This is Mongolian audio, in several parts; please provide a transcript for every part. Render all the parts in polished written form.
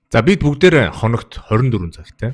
За бид бүгдээр хоногт 24 цагтай.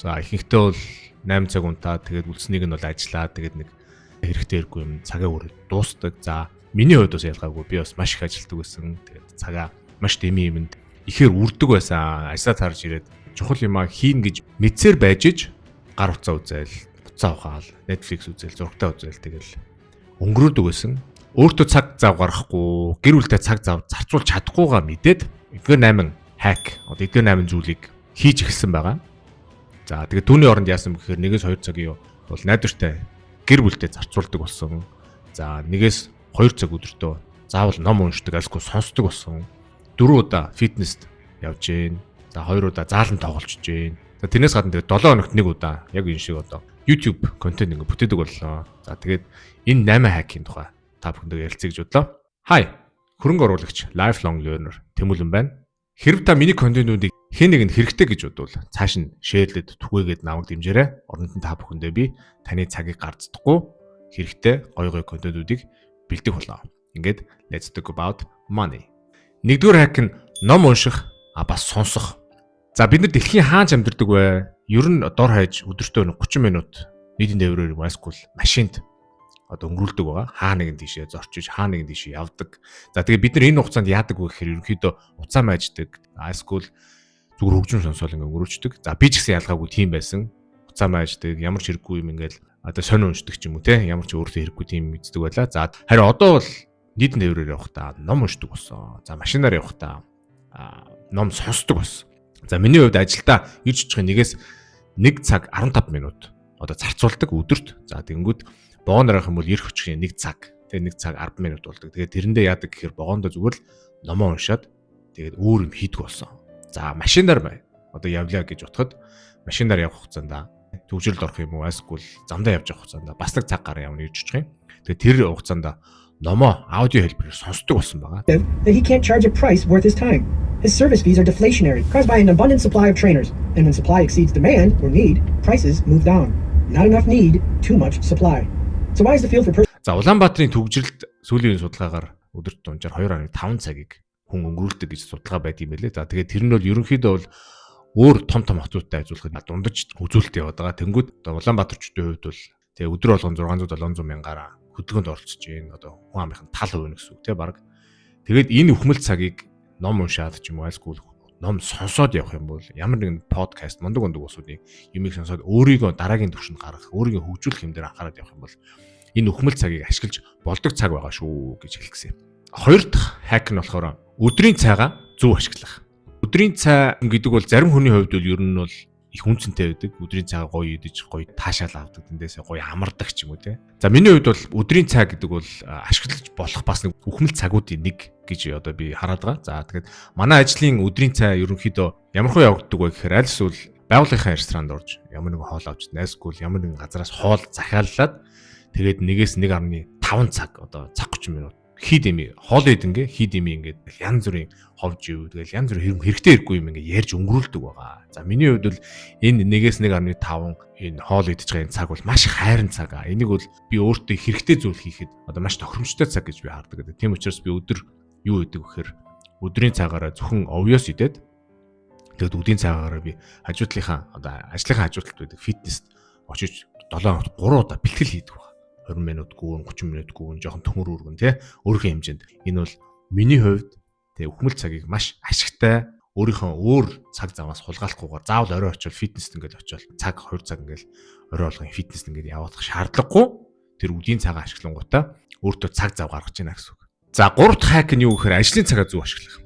За ихэнхдээ бол 8 цаг унтаад тэгээд үлснийг нь бол ажиллаа. Тэгээд нэг хэрэгтэй хэрэггүй юм цагаа өрөө дуустдаг. За миний хувьд бас ялгаагүй. Би бас маш их ажилладаг байсан. Тэгээд цагаа маш дэмий юмд ихээр үрдэг байсан. Ажлаа тарж ирээд чухал юмаа хийн гэж мэдсээр байж иж гар утсаа үзэл, утсаа ухаал, Netflix үзэл, зурагтаа үзэл тэгэл өнгөрөөдөг байсан. Өөртөө цаг зав гаргахгүй, гэр бүлтэй цаг зав зарцуулж чадахгүйгаа мэдээд эдгээр 8 хак одоо эдгээр 8 зүйлийг хийж эхэлсэн байгаа. За тэгээд түүний оронд яасан бэ гэхээр 1-2 цагийн бол найдвартай гэр бүлтэй зарцуулдаг болсон. За 1-2 цаг өдөртөө заавал ном уншдаг, альсгүй сонсдог болсон. 4 удаа фитнест явж гин. За 2 удаа заалан тоглож гин. За тэрнээс гадна тэгээд 7 хоногт 1 удаа яг энэ шиг одоо YouTube контент ингэ бүтээдэг боллоо. За тэгээд энэ 8 хакийн тухай та бүхэндээ ярилцъя гэж бодлоо. Hi. Хөрөнгө оруулагч lifelong learner Тэмүүлэн байна. Хэрв та миний контентуудыг хэн нэгэнд хэрэгтэй гэж бодвол цааш нь шеэрлээд түгээгээд намайг дэмжээрэй. Оронд нь та бүхэндээ би таны цагийг гарцдаггүй хэрэгтэй гой контентуудыг бэлдэх болоо. Ингээд let's talk about money. Нэгдүгээр хак нь ном унших, бас сонсох. За бид нар дэлхийн хаанч амьдардаг вэ? Ер нь дор хаяж өдөртөө 30 минут нийтийн тээврээр байсгүй машинд одоо өнгөрүүлдэг байгаа. Хаа нэгэн тийшээ зорчиж, хаа нэгэн тийшээ явдаг. За тэгээ бид нар энэ хугацаанд яадаг вэ гэхээр ерөнхийдөө уцаа мааждаг, айскул зүгээр хөгжим сонсоол ингээ өнгөрөөчдөг. За би ч гэсэн ялгаагүй тийм байсан. Уцаа мааждаг, ямар ч хэрэггүй юм ингээл одоо сонь уншдаг ч юм уу те, ямар ч өөртөө хэрэггүй тийм мэддэг байлаа. За харин одоо бол нийтийн тээврээр явахдаа ном уншдаг болсон. За машинаар явахдаа ном сонсдог болсон. За миний хувьд ажилдаа ирж очих 1 цаг 15 минут одоо зарцуулдаг өдөрт. За тэгэнгүүт богоонорох юм бол ирэх очих 1 цаг. Тэгээ 1 цаг 10 минут болдог. Тэгээд тэрэндээ яадаг гэхээр богоондоо зүгээр л номоо уншаад тэгээд өөр юм хийдэг болсон. За машинаар бай. Одоо явлаа гэж утгад машинаар явах хугацаанд төвжирэлд орох юм уу? Эсвэл замдаа явж явах хугацаанд бас 1 цаг гараа явна ирж очих юм. Тэгээд тэр хугацаанд номоо аудио хэлбэрээр сонсдог болсон байгаа. That he can't charge a price worth his time. His service fees are deflationary, caused by an abundant supply of trainers. And when supply exceeds demand or need, prices move down. Not enough need, too much supply. So why is the field for За Улаанбаатарын төвжирэлд сүүлийн судалгаагаар өдөрт дунджаар 2.5 цагийг хүн өнгөрүүлдэг гэж судалгаа байд юм байлээ. За тэгээд тэр нь бол ерөнхийдөө бол өөр том хотуудтай ажиллахад дундаж үзүүлэлт яваад байгаа. Тэнгүүд Улаанбаатарчдын хувьд бол тэгээ өдөр болгон 600-700 мянгаараа хөдөлгөөнд оролцож байна. Одоо хүн амынхан тал хувь гэсэн үг тий баг. Тэгээд энэ өхмөл цагийг ном уншаад ч юм уу айлсгүй ном сонсоод явах юм бол ямар нэгэн подкаст мундаг усуудын юмыг сонсоод өөрийгөө дараагийн түвшинд гаргах, өөрийгөө хөгжүүлэх юм дээр анхаарал явах юм бол энэ өхмөл цагийг ашиглаж болдог цаг байгаа шүү гэж хэлсэн юм. Хоёр дахь хак нь болохоор өдрийн цайгаа зөв ашиглах. Өдрийн цай гэдэг бол зарим хүний хувьд бол ер нь бол их үнцэнтэй байдаг. Өдрийн цайгаа гоё идэж, гоё таашаал авдаг, тэндээсээ гоё амардаг ч юм уу те. За миний хувьд бол өдрийн цай гэдэг бол ашиглаж болох бас нэг өхмөл цагуудын нэг гэж одоо би хараад байгаа. За тэгэхээр манай ажлын өдрийн цай ерөнхийдөө ямар хөө явагддаг вэ гэхээр аль эсвэл байгууллагын ресторанд орж ямар нэгэн хоол авч найсгүй ямар нэгэн газараас хоол захиаллаад тэгээд 1-1.5 цаг одоо цаг 30 минут хид ими хоол идэнгээ хид ими ингээд янз бүрийн ховж ив тэгэл янз бүрийн хэрэгтэй хэрэггүй юм ингээд ярьж өнгөрүүлдэг байгаа. За миний хувьд бол энэ 1-1.5 энэ хоол идэж байгаа цаг бол маш хайрын цаг. Энийг бол би өөртөө хэрэгтэй зүйл хийхэд одоо маш тохиромжтой цаг гэж би хардаг гэдэг. Тийм учраас би өдөр юу идэг гэхээр өдрийн цагаараа зөвхөн овёс идээд тэгээд өдийн цагаараа би хажуудлынхаа одоо ажлынхаа хажуудлалд байдаг фитнест очиж 7 хоногт 3 удаа бэлтгэл хийдэг байна. 20 минут гүн 30 минут гүн жоохон төмөр үргэн тий өөрийнхөө хэмжээнд энэ бол миний хувьд тий өхмөл цагийг маш ашигтай өөрийнхөө өөр цаг заваас хулгайлахгүйгээр заавал орой очивол фитнест ингээд очивол цаг 2 цаг ингээд орой болгон фитнест ингээд явуулах шаардлагагүй тэр үдийн цагаа ашиглангуудаа өөртөө цаг зав гаргаж ийна гэсэн үг. За 3 дахь хак нь юу гэхээр ажлын цагаа зөв ашиглах.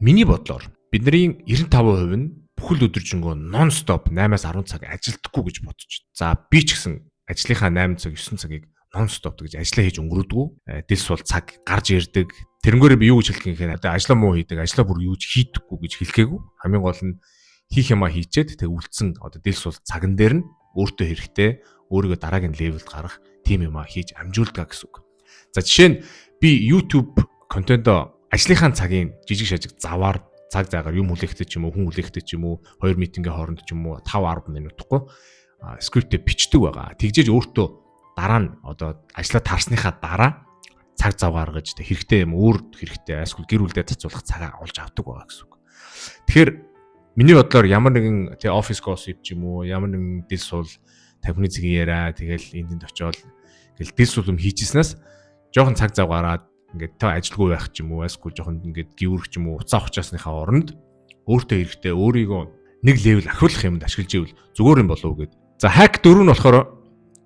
Миний бодлоор бидний 95% нь бүхэл өдөржингөө нон стоп 8-10 цаг ажилдахгүй гэж бодож байна. За би ч гэсэн ажлынхаа 8 цаг 9 цагийг нон стоп гэж ажиллаа хийж өнгөрөөдгөө. Дэлс бол цаг гарч ирдэг. Тэрнгээрээ би юу гэж хэлэх юм гэхээр одоо ажлаа муу хийдэг, ажлаа бүр юу ч хийдэггүй гэж хэлэхгээгүй. Хамгийн гол нь хийх юмаа хийчээд тэг үлдсэн одоо дэлс бол цаган дээр нь өөртөө хэрэгтэй, өөрийгөө дараагийн левелд гарах тийм юмаа хийж амжуулдаг гэсэн үг. За жишээ нь би YouTube контентоо ажлынхаа цагийн жижиг шажиг заваар цаг заагаар юм хүлээхтэй ч юм уу, хүн хүлээхтэй ч юм уу, 2 митингийн хооронд ч юм уу 5-10 минутгүй скриптээ бичдэг байгаа. Тэгжээж өөртөө дараа нь одоо ажлаа тарсныхаа дараа цаг зав гаргаж хэрэгтэй юм өөр хэрэгтэй эсвэл гэр бүлдээ цацуулах цагаа олж авдаг байгаа гэсэн үг. Тэгэхээр Миний бодлоор ямар нэгэн тий офис gossip ч юм уу, ямар нэгэн дил суул 50-ны цэгийн яриа тэгэл энд очиод тэгэл дил суулм хийчихснээс жоохон цаг зав гараад ингээд та ажилгүй байх ч юм уу, эсвэл жоохон ингээд гіврэх ч юм уу, уцаа ухчаасныхаа оронд өөртөө эрэхтэй өөрийгөө нэг левел ахиулах юмд ашиглаж ивэл зүгээр юм болов уу гэд. За hack 4 нь болохоор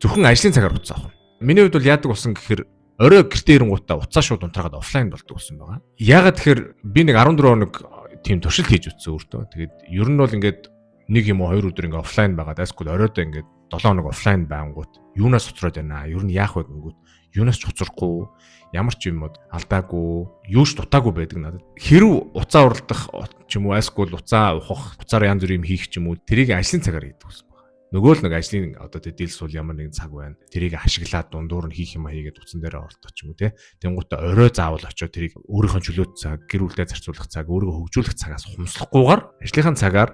зөвхөн ажлын цагаар уцаа авах. Миний хувьд бол яадаг болсон гэхээр орой гэртээ ирэнгуудаа уцаа шууд унтраагаад офлайн болдог болсон байгаа. Яагаад тэгэхээр би нэг 14 хоног тийм туршилт хийж үзсэн өөртөө. Тэгээд ер нь бол ингээд нэг юм уу 2 өдөр ингээд офлайн байгаад эсвэл оройдоо ингээд 7 хоног офлайн байнгут юунаас цоцроод байна аа? Ер нь яах вэ гингүүд юунаас ч цоцрохгүй, ямар ч юм алдаагүй, юу ч дутаагүй байдаг надад. Хэрв уцаа уралдах ч юм уу эсвэл уцаа ухах, уцаар янз бүр юм хийх ч юм уу тэрийг ажлын цагаар хийдэг гэсэн байна. Нөгөө л нэг ажлын одоо дил сул ямар нэгэн цаг байна. Тэрийг ашиглаад дундуур нь хийх юм хийгээд утсан дээрээ оролдох ч юм уу те. Тэнгуутаа орой заавал очиод тэрийг өөрийнхөө чөлөөт цаг, гэр бүлдээ зарцуулах цаг, өөрийгөө хөгжүүлэх цагаас хумслахгүйгээр ажлынхаа цагаар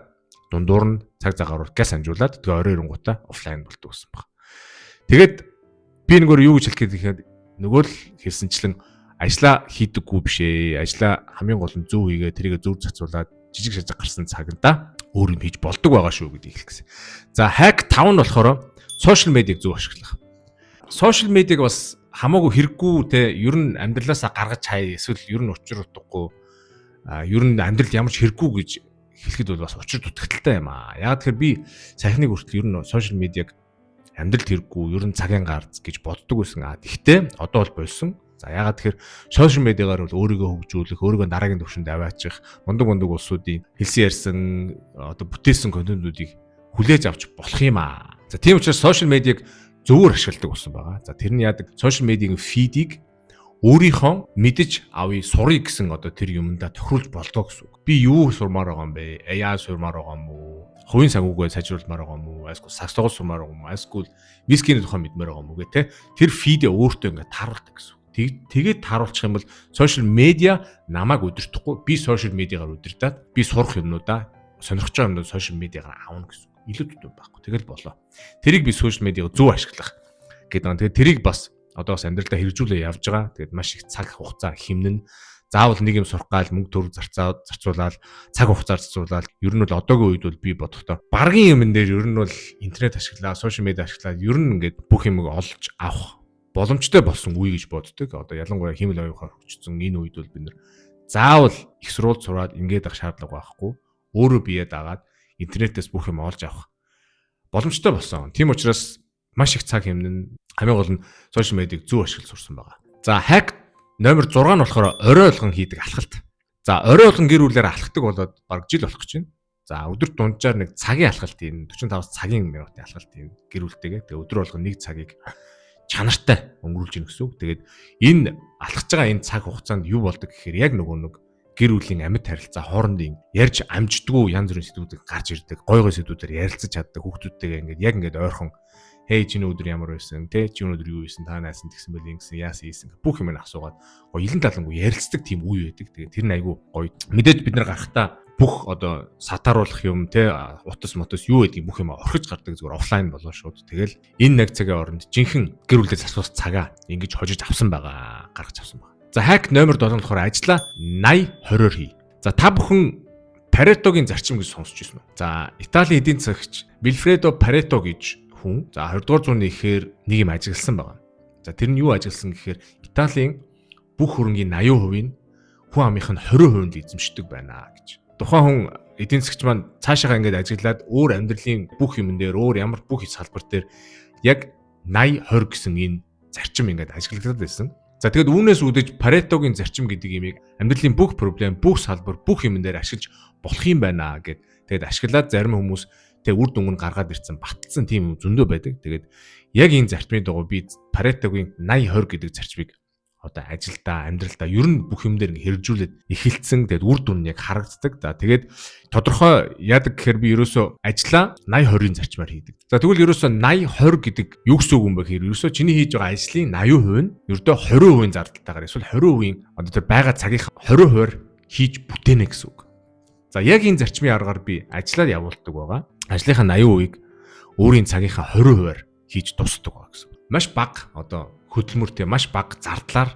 дундуур нь цаг загааруулах газ амжуулаад тэгээ орой ирэнгуутаа офлайн болдог гэсэн байна. Тэгээд би нөгөө юу гэж хэлэх гээд нөгөө л хэлсэнчлэн ажлаа хийдэггүй биш ээ. Ажлаа хамгийн гол нь зөв хийгээ тэрийг зөв зарцуулаад жижиг шажиг гарсан цагта өөр юм хийж болдог байгаа шүү гэдгийг хэлэх гэсэн. За hack 5 нь болохоор сошиал медиаг зөв ашиглах. Сошиал медиаг бас хамаагүй хэрэггүй те ер нь амьдралаасаа гаргаж хай эсвэл ер нь учир утгагүй ер нь амьдралд ямар ч хэрэггүй гэж хэлэхэд бол бас учир дутагдaltaй юм аа. Яг тэгэхээр би саяхныг хүртэл ер нь сошиал медиаг амьдралд хэрэггүй ер нь цагийн гарц гэж боддог байсан. Гэхдээ одоо бол болсон. За ягаад тэгэхээр сошиал медиагаар бол өөрийгөө хөгжүүлэх, өөрийгөө дараагийн түвшинд аваачих, мундаг улсуудын хэлсэн ярьсан одоо бүтээсэн контентуудыг хүлээж авч болох юм аа. За тийм учраас сошиал медиаг зөвөр ашигладаг болсон байгаа. За тэр нь яадаг сошиал медиагийн фидийг өөрийнхөө мэдэж авъя, сурыг гэсэн одоо тэр юмдаа тохируулж болдгоо гэсэн үг. Би юу сурмаар байгаа юм бэ? AI сурмаар байгаа юм уу? Хувийн санхүүгээ сайжруулмаар байгаа юм уу? Эсвэл саксогоо сурмаар байгаа юм уу? Эсвэл вискиний тухай мэдмээр байгаа юм уу гэх те. Тэр фидээ өөртөө ингээд таруулдаг гэсэн үг. Тэгээд таруулчих юм бол сошиал медиа намайг удирдахгүй, би сошиал медиагаар удирдаад би сурах юмнуудаа сонирхож байгаа юмнууд сошиал медиагаар аавна гэсэн үг. Илүү төв байхгүй. Тэгэл болоо. Тэрийг би сошиал медиагаа зөв ашиглах гэдэг. Тэгээд тэрийг бас одоо бас амьдралдаа хэрэгжүүлээ явж байгаа. Тэгээд маш их цаг хугацаа хэмнэн заавал нэг юм сурах гал мөнгө төр зарцуулаад цаг хугацаар зарцуулаад ер нь бол одоогийн үед бол би бодохдоо баргийн юмн дээр ер нь бол интернет ашиглаа, сошиал медиа ашиглаад ер нь ингээд бүх юмыг олж авах боломжтой болсон үе гэж боддог. Одоо ялангуяа хэмэл оюухаар хөгжсөн энэ үед бол бид нэр заавал их сурвалж сураад ингээд ах шаардлага байхгүй. Өөрөө бие дагаад интернетээс бүх юм олж авах боломжтой болсон. Тийм учраас маш их цаг хэмнэн хамгийн гол нь сошиал медиаг зөв ашиглаж сурсан байгаа. За hack номер 6 нь болохоор орой болгон хийдэг алхалт. За орой болгон гэр бүлээр алхахдаг болоод бараг жил болох гэж байна. За өдөр дунджаар нэг цагийн алхалт юм 45 цагийн минутын алхалт юм гэр бүлтэйгээ. Тэгээ өдөр болгон нэг цагийг чанартай өнгөрүүлж ийн гэсэн үг. Тэгээд энэ алхаж байгаа энэ цаг хугацаанд юу болдог гэхээр яг нөгөө нэг гэр бүлийн амьд харилцаа хоорондын ярьж амждггүй янз бүрийн сэдвүүдийг гарч ирдэг. Гой гой сэдвүүдээр ярилцаж чаддаг хүүхдүүдтэйгээ ингээд яг ойрхон хей чи өнөөдөр ямар байсан те чи өнөөдөр юу хийсэн та наасан тэгсэн байл ингэсэн яасан ийсэн бүх юм асуугаад гоё илэн талангуй ярилцдаг тийм үе байдаг. Тэгээд тэр нь айгүй гоё. Мэдээж бид нар гарахтаа бүх одоо сатааруулах юм те утас мотос юу гэдгийг бүх юм орхиж гардаг зүгээр офлайн болоо шууд. Тэгэл энэ нэг цагийн оронд жинхэнэ гэр бүлээс асуух цагаа ингэж хожиж авсан байгаа. Гаргаж авсан байгаа. За hack номер 7 болохоор ажилла 80-20-оор хий. За та бүхэн Паретогийн зарчим гэж сонсч ирсэн үү? За Италийн эдийн засагч Вильфредо Парето гэж хүн за 20 дугаар зууны ихээр нэг юм ажигласан байгаа. За тэр нь юу ажигласан гэхээр Италийн бүх хөрөнгийн 80% нь хүн амынх нь 20% нь эзэмшдэг байна гэж. Тухайн хүн эдийн засагч маань цаашаа ингээд ажиглаад өөр амьдралын бүх юмн дээр өөр ямар бүх салбар дээр яг 80-20 гэсэн энэ зарчим ингээд ажиглагдаад байсан. За тэгэд үүнээс үүдэж Паретогийн зарчим гэдэг имийг амьдралын бүх проблем, бүх салбар, бүх юмн дээр ашиглаж болох юм байна гэд. Тэгэд ашиглаад зарим хүмүүс тэг үр дүнг нь гаргаад ирсэн батлсан тийм зөндөө байдаг. Тэгээд яг энэ зарчмын дагуу би Паретогийн 80-20 гэдэг зарчмыг одоо ажилдаа, амьдралдаа ер нь бүх юм дээр хэрэгжүүлээд эхэлсэн. Тэгээд үр дүн нь яг харагддаг. За тэгээд тодорхой яадаг гэхээр би ерөөсөө ажиллаа 80-20-ын зарчмаар хийдэг. За тэгвэл ерөөсөө 80-20 гэдэг юу гэсэн үг юм бэ гэхээр ерөөсөө чиний хийж байгаа ажлын 80% нь ердөө 20% зардалтайгаар эсвэл 20% одоо тэр байгаа цагийн 20%-аар хийж бүтээнэ гэсэн үг. За яг энэ зарчмын аргаар би ажиллаад явуулдаг байгаа. Ажлынхаа 80%-ийг өөрийн цагийнхаа 20%-аар хийж дуусдаг байгаа гэсэн. Маш бага одоо хөдөлмөртэй маш бага зардлаар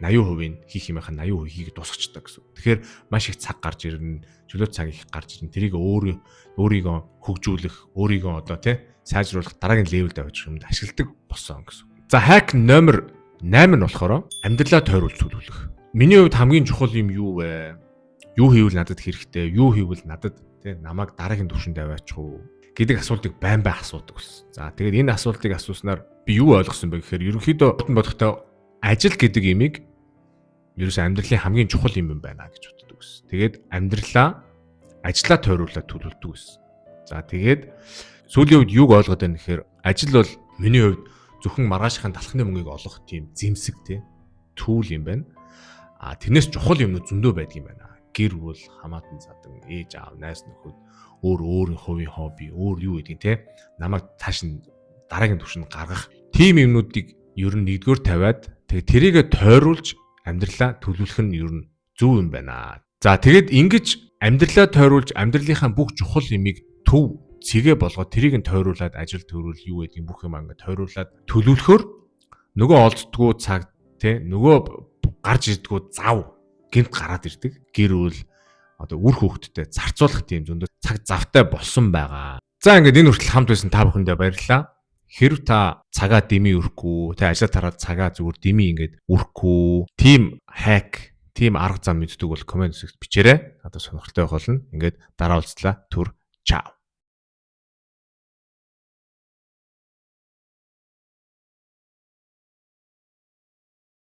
80% хийх юмхаа 80% хийгээд дуусчихдаг гэсэн. Тэгэхээр маш их цаг гарч ирнэ, чөлөө цаг их гарч ирнэ. Тэрийг өөрийгөө хөгжүүлэх, өөрийгөө одоо тий сайжруулах дараагийн левелд авчих юмд ашигладаг болсон гэсэн. За хак номер 8 нь болохоор амьдралаа тойруулж төлөвлөх. Миний хувьд хамгийн чухал юм юу вэ? Юу хийвэл надад хэрэгтэй? Юу хийвэл надад тий намайг дараагийн түвшинд аваачих уу гэдэг асуултыг байн асуудаг гэсэн. За тэгээд энэ асуултыг асууснаар би юу ойлгосон бэ гэхээр ерөнхийдөө бодохдоо ажил гэдэг имийг ерөөсөө амьдралын хамгийн чухал юм байна гэж боддог гэсэн. Тэгээд амьдралаа ажлаа тойруулаад төлөвлөдөг гэсэн. За тэгээд сүүлийн үед юг ойлгоод байна гэхээр ажил бол миний хувьд зөвхөн маргаашийн талхны мөнгийг олох тийм зэмсэг тий түүл юм байна. Тэрнээс чухал юмнууд зөндөө байдаг юм байна. Гэр бүл, хамаатан задан, ээж аав, найз нөхөд, өөрийн хувийн хобби, юу гэдгийг тий намайг тааш нь дараагийн түвшинд гаргах тийм юмнуудыг ер нь нэгдүгээр тавиад тэгээд тэрийгэ тойруулж амьдралаа төлөвлөх нь ер нь зөв юм байна. За тэгээд ингэж амьдралаа тойруулж амьдралынхаа бүх чухал юмыг төв цэгээ болгоод тэрийг нь тойруулаад ажил төрүүл юу гэдгийг бүх юм ингээд тойруулаад төлөвлөхөөр нөгөө олддгоо цаг тий нөгөө гарч ирдгүү зав гинт гараад ирдэг. Гэр бүл одоо үр хөвгтдээ зарцуулах тийм зөндөө цаг завтай болсон байгаа. За ингээд энэ хүртэл хамт байсан та бүхэндээ баярлалаа. Хэрв та цагаа дэмий өрөхгүй, тэ ажил тараад цагаа зүгээр дэмий ингээд өрөхгүй, team hack, team арга зам мэддэг бол комент хэсэгт бичээрэй. Надад сонирхолтой байх болно. Ингээд дараа уулзлаа. Түр чао.